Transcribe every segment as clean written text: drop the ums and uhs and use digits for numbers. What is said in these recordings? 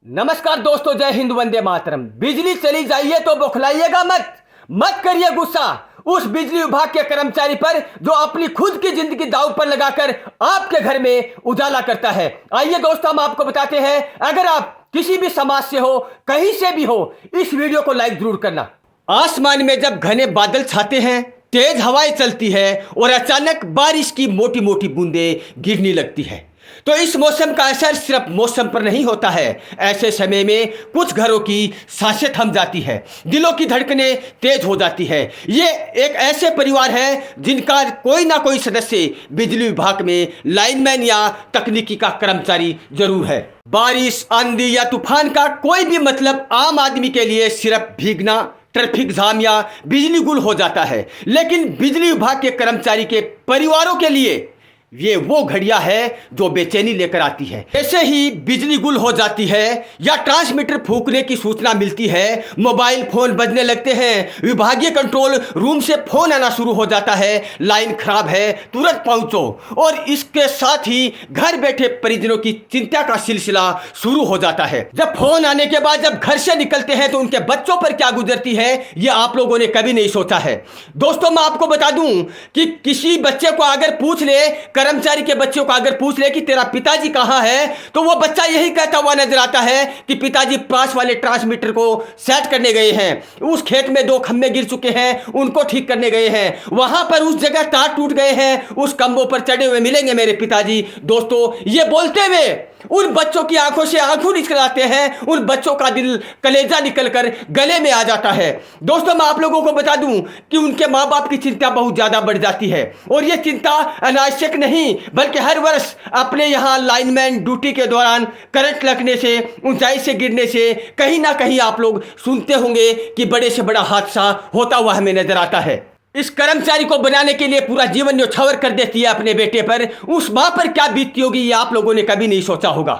नमस्कार दोस्तों, जय हिंद, वंदे मातरम। बिजली चली जाइए तो बौखलाइएगा मत, मत करिए गुस्सा उस बिजली विभाग के कर्मचारी पर जो अपनी खुद की जिंदगी दांव पर लगाकर आपके घर में उजाला करता है। आइए दोस्तों, हम आपको बताते हैं, अगर आप किसी भी समाज से हो, कहीं से भी हो, इस वीडियो को लाइक जरूर करना। आसमान में जब घने बादल छाते हैं, तेज हवाएं चलती है और अचानक बारिश की मोटी मोटी बूंदें गिरने लगती है, तो इस मौसम का असर सिर्फ मौसम पर नहीं होता है। ऐसे समय में कुछ घरों की सांसें थम जाती है, दिलों की धड़कनें तेज हो जाती है। ये एक ऐसे परिवार है जिनका कोई ना कोई सदस्य बिजली विभाग में लाइनमैन या तकनीकी का कर्मचारी जरूर है। बारिश, आंधी या तूफान का कोई भी मतलब आम आदमी के लिए सिर्फ भीगना, ट्रैफिक जाम या बिजली गुल हो जाता है, लेकिन बिजली विभाग के कर्मचारी के परिवारों के लिए ये वो घड़ियां है जो बेचैनी लेकर आती है। ऐसे ही बिजली गुल हो जाती है या ट्रांसमीटर फूंकने की सूचना मिलती है, मोबाइल फोन बजने लगते हैं, विभागीय कंट्रोल रूम से फोन आना शुरू हो जाता है, लाइन खराब है, तुरंत पहुंचो। और इसके साथ ही घर बैठे परिजनों की चिंता का सिलसिला शुरू हो जाता है। जब फोन आने के बाद जब घर से निकलते हैं तो उनके बच्चों पर क्या गुजरती है, ये आप लोगों ने कभी नहीं सोचा है। दोस्तों, मैं आपको बता दूं कि किसी बच्चे को अगर पूछ ले, कर्मचारी के बच्चों को अगर पूछ ले कि तेरा पिताजी कहां है, तो वो बच्चा यही कहता हुआ नजर आता है कि पिताजी पास वाले ट्रांसमीटर को सेट करने गए हैं, उस खेत में 2 खंभे गिर चुके हैं, उनको ठीक करने गए हैं, वहां पर उस जगह तार टूट गए हैं, उस खंभों पर चढ़े हुए मिलेंगे मेरे पिताजी। दोस्तों, ये बोलते हुए उन बच्चों की आंखों से आंसू निकल आते हैं, उन बच्चों का दिल, कलेजा निकलकर गले में आ जाता है। दोस्तों, मैं आप लोगों को बता दूं कि उनके माँ बाप की चिंता बहुत ज्यादा बढ़ जाती है, और यह चिंता अनावश्यक नहीं बल्कि हर वर्ष अपने यहाँ लाइनमैन ड्यूटी के दौरान करंट लगने से, ऊंचाई से गिरने से कहीं ना कहीं आप लोग सुनते होंगे कि बड़े से बड़ा हादसा होता हुआ हमें नजर आता है। इस कर्मचारी को बनाने के लिए पूरा जीवन न्यौछावर कर देती है अपने बेटे पर, उस मां पर क्या बीतती होगी ये आप लोगों ने कभी नहीं सोचा होगा।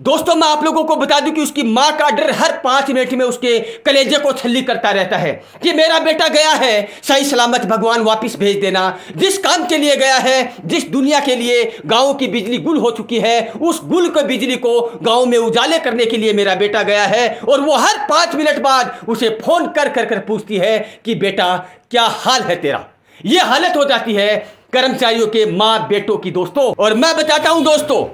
दोस्तों, मैं आप लोगों को बता दूं कि उसकी मां का डर हर 5 मिनट में उसके कलेजे को छल्ली करता रहता है कि मेरा बेटा गया है, सही सलामत भगवान वापस भेज देना। जिस काम के लिए गया है, जिस दुनिया के लिए गाँव की बिजली गुल हो चुकी है, उस गुल को, बिजली को गाँव में उजाले करने के लिए मेरा बेटा गया है, और वो हर 5 मिनट बाद उसे फोन कर कर कर पूछती है कि बेटा क्या हाल है तेरा। यह हालत हो जाती है कर्मचारियों के मां बेटों की। दोस्तों, और मैं बताता हूं दोस्तों,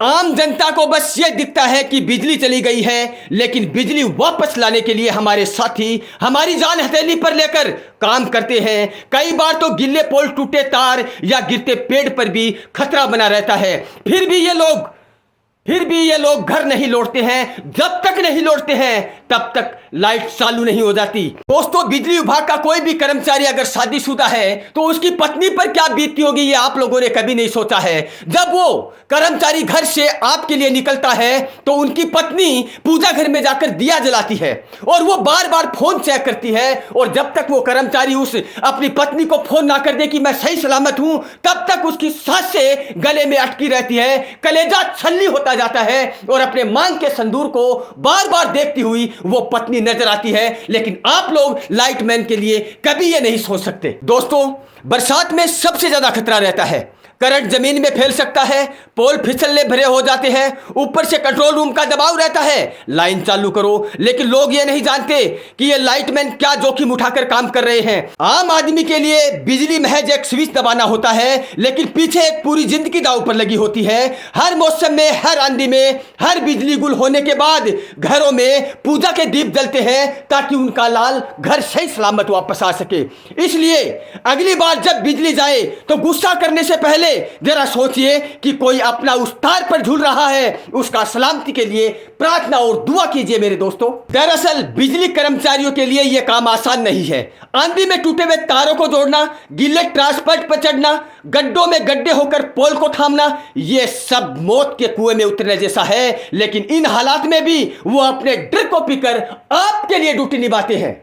आम जनता को बस ये दिखता है कि बिजली चली गई है, लेकिन बिजली वापस लाने के लिए हमारे साथी हमारी जान हथेली पर लेकर काम करते हैं। कई बार तो गिल्ले पोल, टूटे तार या गिरते पेड़ पर भी खतरा बना रहता है, फिर भी ये लोग घर नहीं लौटते हैं। जब तक नहीं लौटते हैं तब तक लाइट चालू नहीं हो जाती। दोस्तों, बिजली विभाग का कोई भी कर्मचारी अगर शादीशुदा है तो उसकी पत्नी पर क्या बीतती होगी ये आप लोगों ने कभी नहीं सोचा है। जब वो कर्मचारी घर से आपके लिए निकलता है तो उनकी पत्नी पूजा घर में जाकर दिया जलाती है और वो बार बार फोन चेक करती है, और जब तक वो कर्मचारी उस अपनी पत्नी को फोन ना कर दे कि मैं सही सलामत हूं, तब तक उसकी सांसें गले में अटकी रहती है, कलेजा छल्ली होता जाता है, और अपने मांग के संदूर को बार बार देखती हुई वो पत्नी नजर आती है। लेकिन आप लोग लाइटमैन के लिए कभी ये नहीं सोच सकते। दोस्तों, बरसात में सबसे ज्यादा खतरा रहता है, करंट जमीन में फैल सकता है, पोल फिसलने भरे हो जाते हैं, ऊपर से कंट्रोल रूम का दबाव रहता है, लाइन चालू करो। लेकिन लोग ये नहीं जानते कि ये लाइटमैन क्या जोखिम उठाकर काम कर रहे हैं। आम आदमी के लिए बिजली महज एक स्विच दबाना होता है, लेकिन पीछे एक पूरी जिंदगी दांव पर लगी होती है। हर मौसम में, हर आंधी में, हर बिजली गुल होने के बाद घरों में पूजा के दीप जलते हैं ताकि उनका लाल घर सही सलामत वापस आ सके। इसलिए अगली बार जब बिजली जाए तो गुस्सा करने से पहले जरा सोचिए कि कोई अपना उस तार पर झूल रहा है, उसका सलामती के लिए प्रार्थना और दुआ कीजिए मेरे दोस्तों। दरअसल बिजली कर्मचारियों के लिए यह काम आसान नहीं है। आंधी में टूटे हुए तारों को जोड़ना, गिले ट्रांसपोर्ट पर चढ़ना, गड्ढों में गड्ढे होकर पोल को थामना, यह सब मौत के कुएं में उतरने जैसा है। लेकिन इन हालात में भी वो अपने डर को पीकर आपके लिए ड्यूटी निभाते हैं।